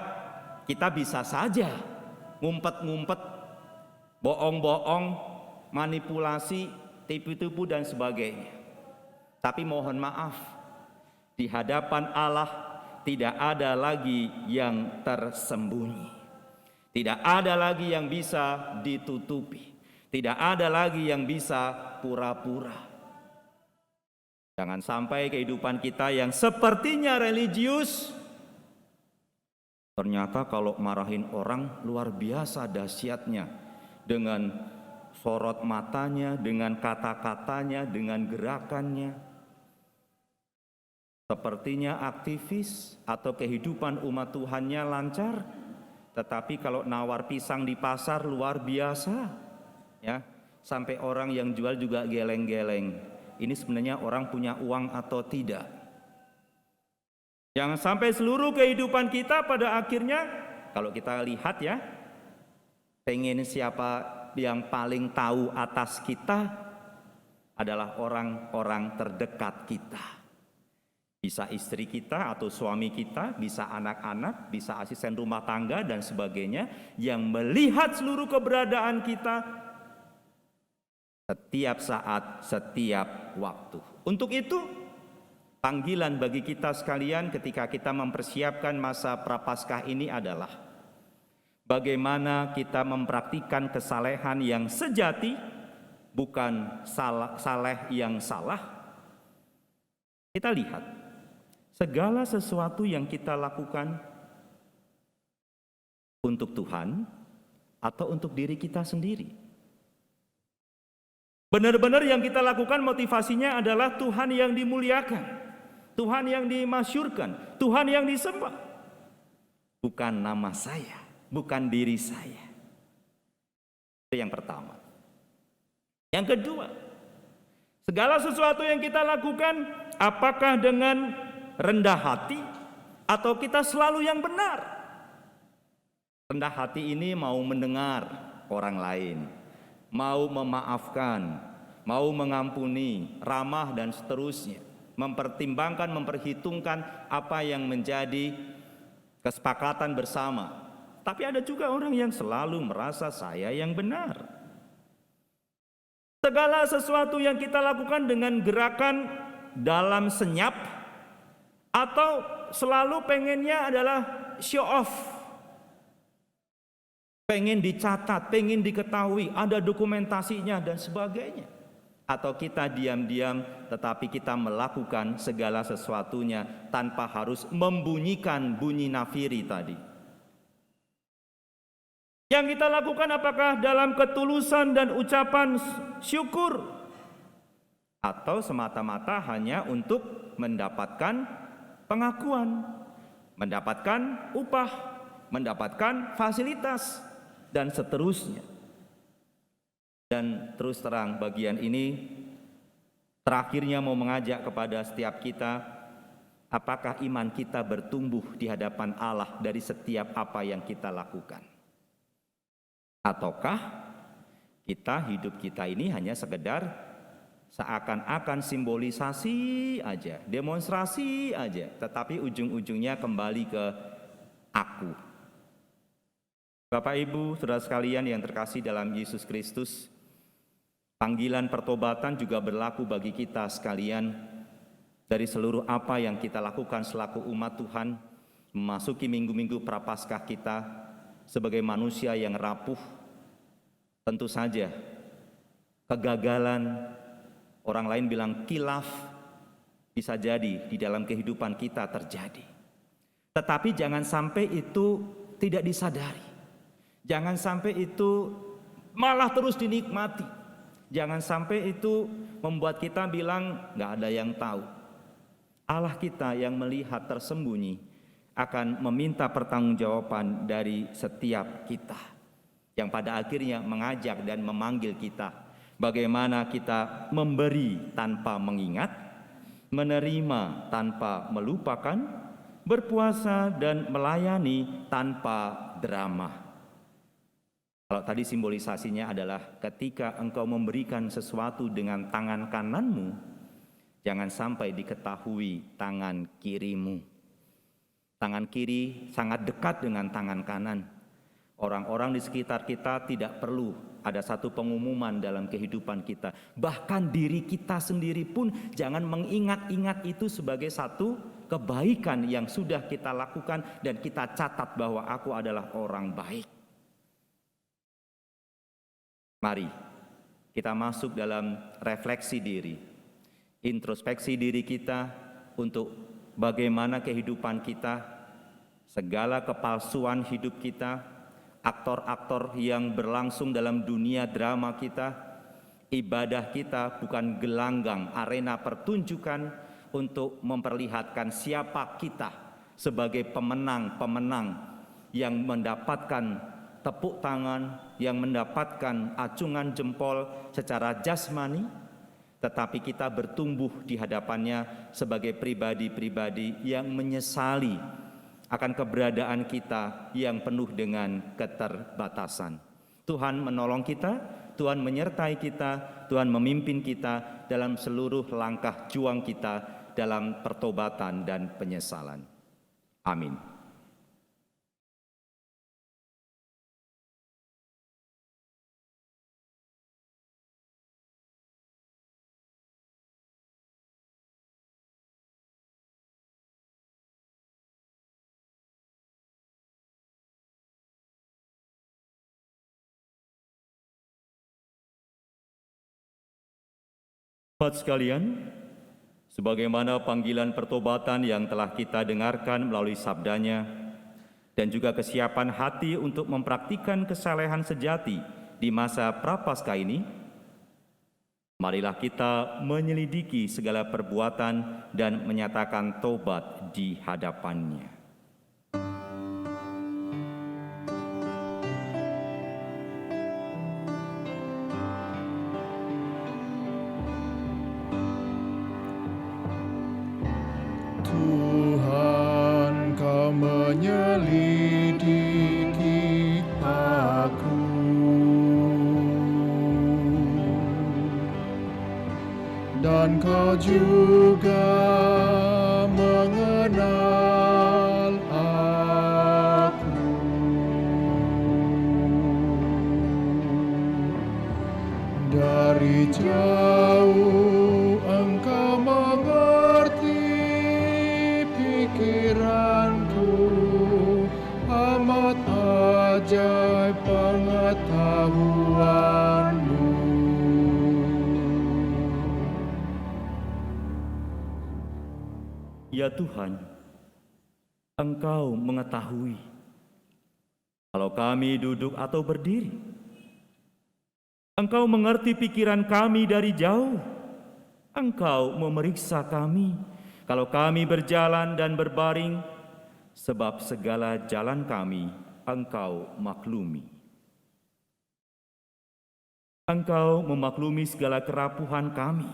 kita bisa saja ngumpet-ngumpet, bohong-bohong, manipulasi, tipu-tipu dan sebagainya. Tapi mohon maaf, di hadapan Allah tidak ada lagi yang tersembunyi. Tidak ada lagi yang bisa ditutupi. Tidak ada lagi yang bisa pura-pura. Jangan sampai kehidupan kita yang sepertinya religius, ternyata kalau marahin orang luar biasa dahsyatnya, dengan sorot matanya, dengan kata-katanya, dengan gerakannya. Sepertinya aktivis atau kehidupan umat Tuhannya lancar, tetapi kalau nawar pisang di pasar luar biasa, ya, sampai orang yang jual juga geleng-geleng. Ini sebenarnya orang punya uang atau tidak? Jangan sampai seluruh kehidupan kita pada akhirnya, kalau kita lihat ya, pengen siapa yang paling tahu atas kita adalah orang-orang terdekat kita. Bisa istri kita atau suami kita, bisa anak-anak, bisa asisten rumah tangga dan sebagainya, yang melihat seluruh keberadaan kita setiap saat, setiap waktu. Untuk itu, panggilan bagi kita sekalian ketika kita mempersiapkan masa Prapaskah ini adalah bagaimana kita mempraktikkan kesalehan yang sejati, bukan saleh yang salah. Kita lihat, segala sesuatu yang kita lakukan untuk Tuhan atau untuk diri kita sendiri. Benar-benar yang kita lakukan motivasinya adalah Tuhan yang dimuliakan, Tuhan yang dimasyurkan, Tuhan yang disembah. Bukan nama saya, bukan diri saya. Itu yang pertama. Yang kedua, segala sesuatu yang kita lakukan, apakah dengan rendah hati atau kita selalu yang benar? Rendah hati ini mau mendengar orang lain, mau memaafkan, mau mengampuni, ramah dan seterusnya, mempertimbangkan, memperhitungkan apa yang menjadi kesepakatan bersama. Tapi ada juga orang yang selalu merasa saya yang benar. Segala sesuatu yang kita lakukan dengan gerakan dalam senyap atau selalu pengennya adalah show off. Pengen dicatat, pengen diketahui, ada dokumentasinya dan sebagainya. Atau kita diam-diam tetapi kita melakukan segala sesuatunya tanpa harus membunyikan bunyi nafiri tadi. Yang kita lakukan apakah dalam ketulusan dan ucapan syukur, atau semata-mata hanya untuk mendapatkan pengakuan, mendapatkan upah, mendapatkan fasilitas, dan seterusnya. Dan terus terang bagian ini terakhirnya mau mengajak kepada setiap kita, apakah iman kita bertumbuh di hadapan Allah dari setiap apa yang kita lakukan? Ataukah hidup kita ini hanya sekedar seakan-akan simbolisasi aja, demonstrasi aja, tetapi ujung-ujungnya kembali ke aku. Bapak Ibu, saudara sekalian yang terkasih dalam Yesus Kristus, panggilan pertobatan juga berlaku bagi kita sekalian. Dari seluruh apa yang kita lakukan selaku umat Tuhan, memasuki minggu-minggu prapaskah kita, sebagai manusia yang rapuh, tentu saja kegagalan, orang lain bilang kilaf, bisa jadi di dalam kehidupan kita terjadi. Tetapi jangan sampai itu tidak disadari. Jangan sampai itu malah terus dinikmati. Jangan sampai itu membuat kita bilang nggak ada yang tahu. Allah kita yang melihat tersembunyi akan meminta pertanggungjawaban dari setiap kita, yang pada akhirnya mengajak dan memanggil kita bagaimana kita memberi tanpa mengingat, menerima tanpa melupakan, berpuasa dan melayani tanpa drama. Kalau tadi simbolisasinya adalah ketika engkau memberikan sesuatu dengan tangan kananmu, jangan sampai diketahui tangan kirimu. Tangan kiri sangat dekat dengan tangan kanan. Orang-orang di sekitar kita tidak perlu ada satu pengumuman dalam kehidupan kita. Bahkan diri kita sendiri pun jangan mengingat-ingat itu sebagai satu kebaikan yang sudah kita lakukan dan kita catat bahwa aku adalah orang baik. Mari kita masuk dalam refleksi diri, introspeksi diri kita untuk bagaimana kehidupan kita, segala kepalsuan hidup kita, aktor-aktor yang berlangsung dalam dunia drama kita, ibadah kita bukan gelanggang arena pertunjukan untuk memperlihatkan siapa kita sebagai pemenang-pemenang yang mendapatkan tepuk tangan, yang mendapatkan acungan jempol secara jasmani, tetapi kita bertumbuh di hadapannya sebagai pribadi-pribadi yang menyesali akan keberadaan kita yang penuh dengan keterbatasan. Tuhan menolong kita, Tuhan menyertai kita, Tuhan memimpin kita dalam seluruh langkah juang kita dalam pertobatan dan penyesalan. Amin. Sahabat sekalian, sebagaimana panggilan pertobatan yang telah kita dengarkan melalui sabdanya, dan juga kesiapan hati untuk mempraktikkan kesalehan sejati di masa Prapaskah ini, marilah kita menyelidiki segala perbuatan dan menyatakan tobat di hadapannya. Tuhan, Kau menyelidiki aku, dan Kau juga mengenal aku. Dari jauh Engkau mengerti pikiranku, amat ajaib pengetahuan-Mu. Ya Tuhan, Engkau mengetahui kalau kami duduk atau berdiri. Engkau mengerti pikiran kami dari jauh. Engkau memeriksa kami kalau kami berjalan dan berbaring, sebab segala jalan kami Engkau maklumi. Engkau memaklumi segala kerapuhan kami.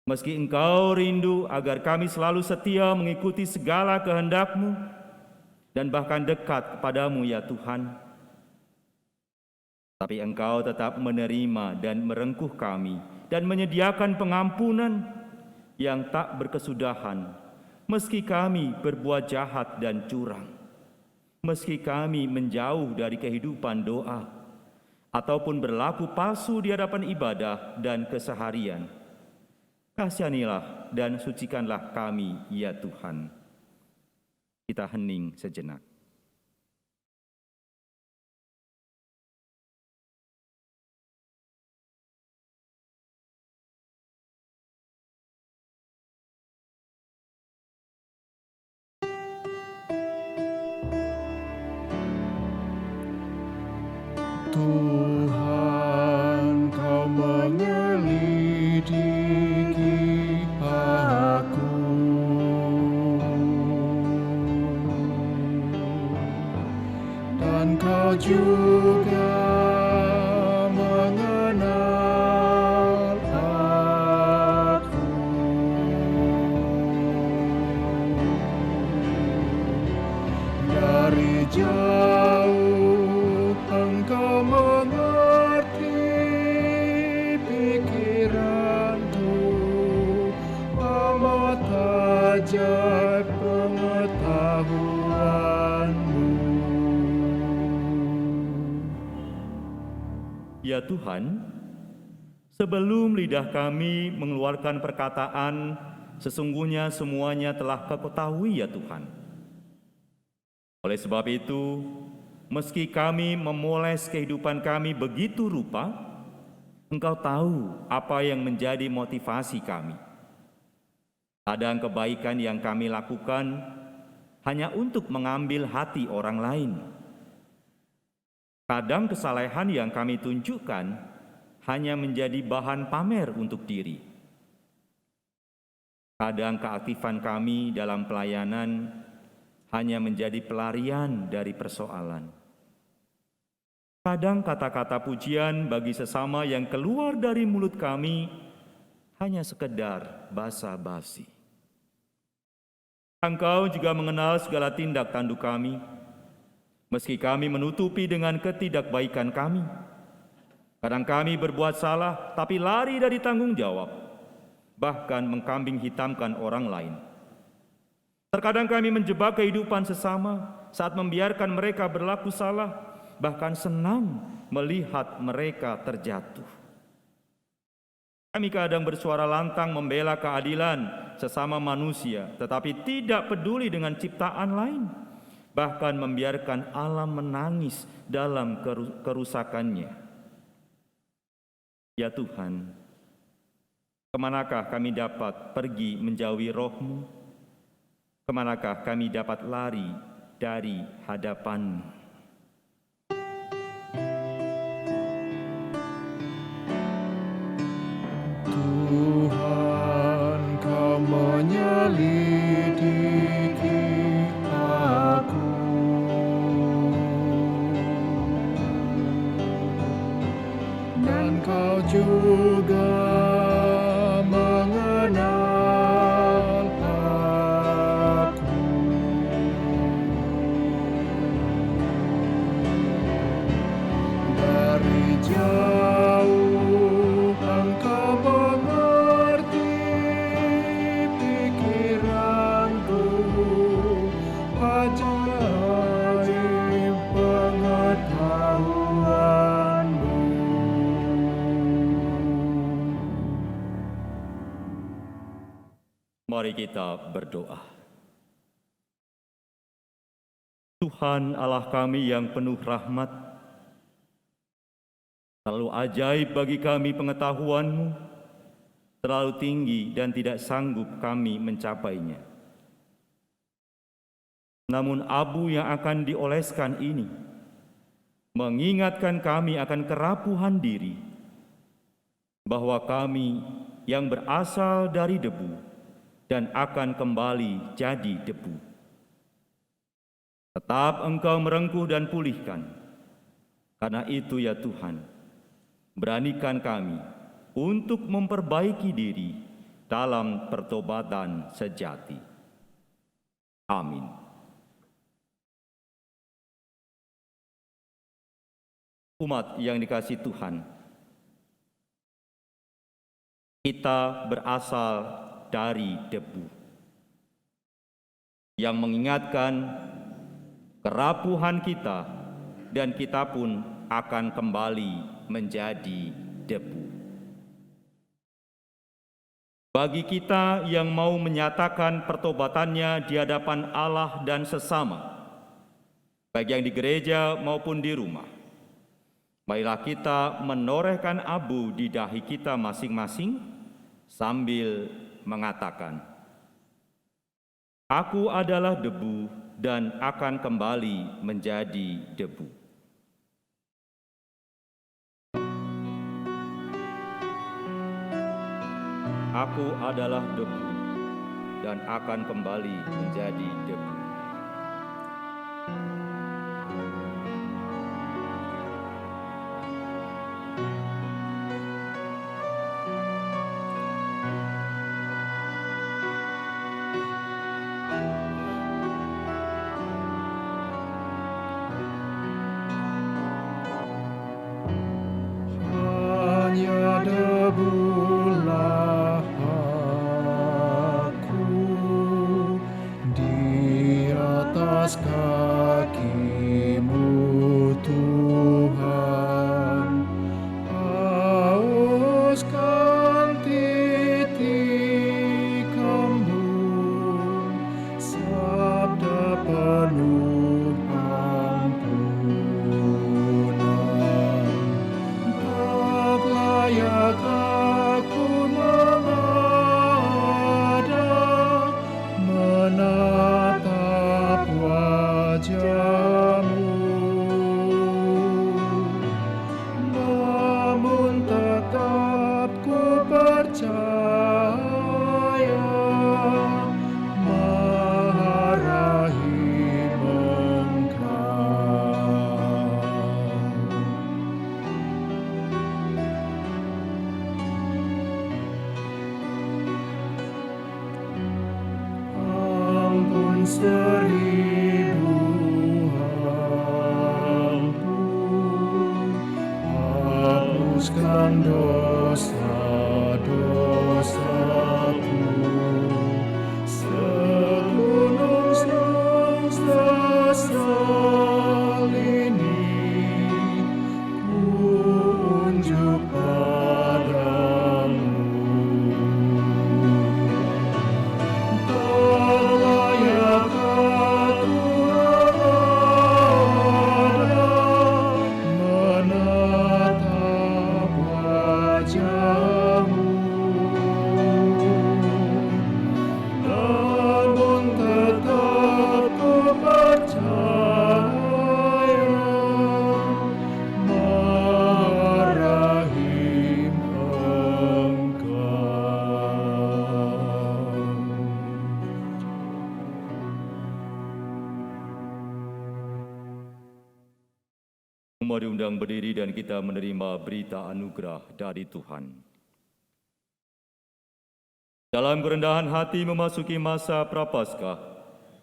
Meski Engkau rindu agar kami selalu setia mengikuti segala kehendak-Mu dan bahkan dekat kepadamu, ya Tuhan, tapi Engkau tetap menerima dan merengkuh kami dan menyediakan pengampunan yang tak berkesudahan, meski kami berbuat jahat dan curang, meski kami menjauh dari kehidupan doa, ataupun berlaku palsu di hadapan ibadah dan keseharian. Kasihanilah dan sucikanlah kami, ya Tuhan. Kita hening sejenak. Tuhan, Kau menyelidiki aku, dan Kau juga mengenal aku. Dari jauh Engkau mengerti pikiranku, amat ajaib pengetahuan-Mu. Ya Tuhan, sebelum lidah kami mengeluarkan perkataan, sesungguhnya semuanya telah Kau ketahui, ya Tuhan. Oleh sebab itu, meski kami memoles kehidupan kami begitu rupa, Engkau tahu apa yang menjadi motivasi kami. Kadang kebaikan yang kami lakukan hanya untuk mengambil hati orang lain. Kadang kesalehan yang kami tunjukkan hanya menjadi bahan pamer untuk diri. Kadang keaktifan kami dalam pelayanan hanya menjadi pelarian dari persoalan. Kadang kata-kata pujian bagi sesama yang keluar dari mulut kami hanya sekedar basa-basi. Engkau juga mengenal segala tindak tanduk kami, meski kami menutupi dengan ketidakbaikan kami. Kadang kami berbuat salah, tapi lari dari tanggung jawab, bahkan mengkambing hitamkan orang lain. Terkadang kami menjebak kehidupan sesama saat membiarkan mereka berlaku salah, bahkan senang melihat mereka terjatuh. Kami kadang bersuara lantang membela keadilan sesama manusia, tetapi tidak peduli dengan ciptaan lain, bahkan membiarkan alam menangis dalam kerusakannya. Ya Tuhan, Kemanakah kami dapat pergi menjauhi roh-Mu? Kemanakah kami dapat lari dari hadapan-Mu? Tuhan, Kau menyelidiki aku, dan Kau juga mengenal aku. Dari jauh Engkau mengerti pikiranku, ajaib pengetahuan-Mu. Mari kita berdoa. Tuhan Allah kami yang penuh rahmat, terlalu ajaib bagi kami pengetahuan-Mu, terlalu tinggi dan tidak sanggup kami mencapainya. Namun abu yang akan dioleskan ini mengingatkan kami akan kerapuhan diri, bahwa kami yang berasal dari debu dan akan kembali jadi debu. Tetap Engkau merengkuh dan pulihkan. Karena itu ya Tuhan, beranikan kami untuk memperbaiki diri dalam pertobatan sejati. Amin. Umat yang dikasihi Tuhan, kita berasal dari debu, yang mengingatkan kerapuhan kita, dan kita pun akan kembali menjadi debu. Bagi kita yang mau menyatakan pertobatannya di hadapan Allah dan sesama, baik yang di gereja maupun di rumah, marilah kita menorehkan abu di dahi kita masing-masing sambil mengatakan, "Aku adalah debu dan akan kembali menjadi debu." Aku adalah debu dan akan kembali menjadi debu. Hanya debulah aku di atas kaki-Mu, Tuhan. Hauskan titik embun, sabda penuh ampunan. Tak layak aku menghadap, menatap wajah-Mu, namun tetap ku percaya Maha Rahim Engkau. Ampun seribu ampun, hapuskan dosa-dosaku, segunung sesal ini ku unjuk padamu. Tak layak aku menghadap, menatap mari undang berdiri dan kita menerima berita anugerah dari Tuhan. Dalam kerendahan hati memasuki masa Prapaskah,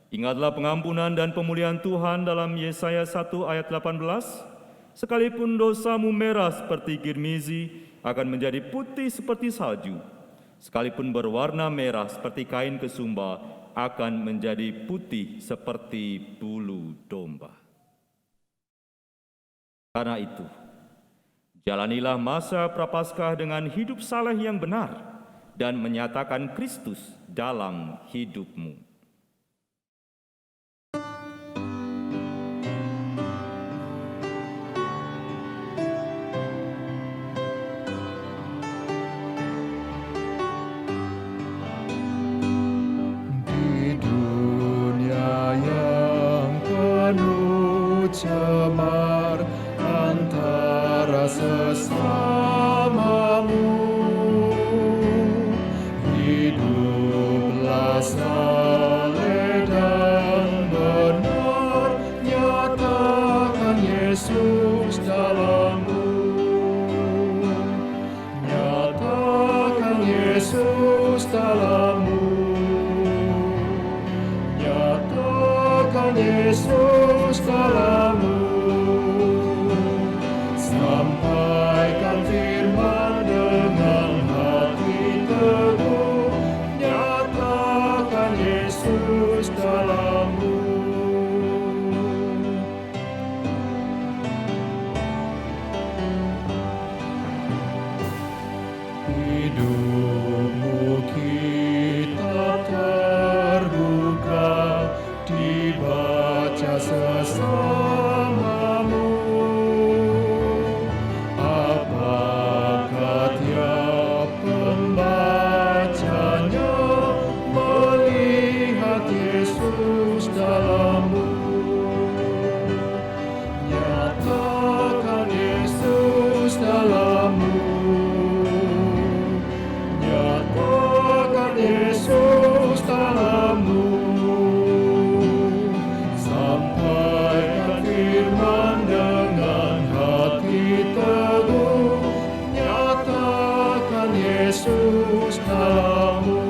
ingatlah pengampunan dan pemulihan Tuhan dalam Yesaya 1 ayat 18, sekalipun dosamu merah seperti girmizi akan menjadi putih seperti salju, sekalipun berwarna merah seperti kain kesumba akan menjadi putih seperti bulu domba. Karena itu, jalanilah masa Prapaskah dengan hidup saleh yang benar dan menyatakan Kristus dalam hidupmu. Di dunia yang penuh cemar antara sesamamu, hiduplah saleh dan benar, nyatakan Yesus dalammu, nyatakan Yesus dalammu, nyatakan Yesus dalammu, sampaikan firman dengan hati teguh, nyatakan Yesus dalammu. Hidupmu kitab terbuka, dibaca sesamamu. Apakah tiap pembacanya melihat Yesus dalammu? Nyatakan Yesus dalammu, nyatakan Yesus dalammu, sampaikan firman dengan hati teguh, nyatakan Yesus dalammu.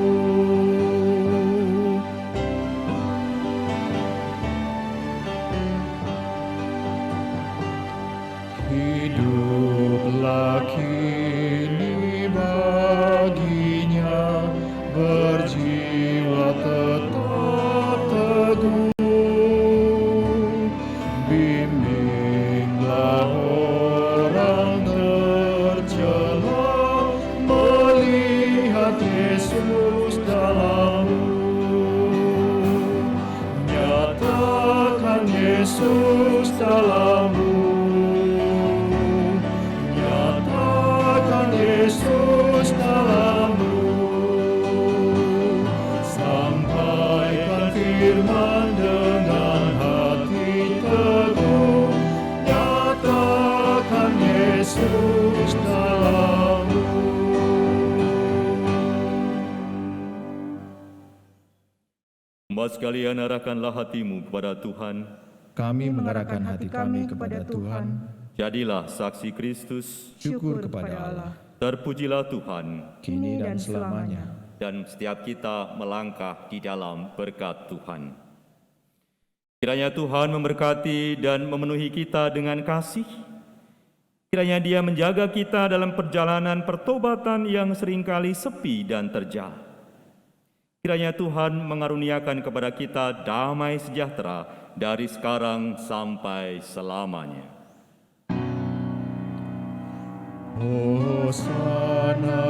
Hiduplah kini baginya, berjiwa tetap teguh. Bimbinglah orang tercela, melihat Yesus dalammu, nyatakan Yesus dalammu, nyatakan Yesus dalammu, sampaikan firman dengan hati teguh, nyatakan Yesus dalammu. Umat sekalian, arahkanlah hatimu kepada Tuhan. Kami mengarahkan hati kami kepada Tuhan. Jadilah saksi Kristus. Syukur kepada Allah, Terpujilah Tuhan. kini dan selamanya. Dan setiap kita melangkah di dalam berkat Tuhan. Kiranya Tuhan memberkati dan memenuhi kita dengan kasih. Kiranya Dia menjaga kita dalam perjalanan pertobatan yang seringkali sepi dan terjal. Kiranya Tuhan mengaruniakan kepada kita damai sejahtera dari sekarang sampai selamanya. Hosana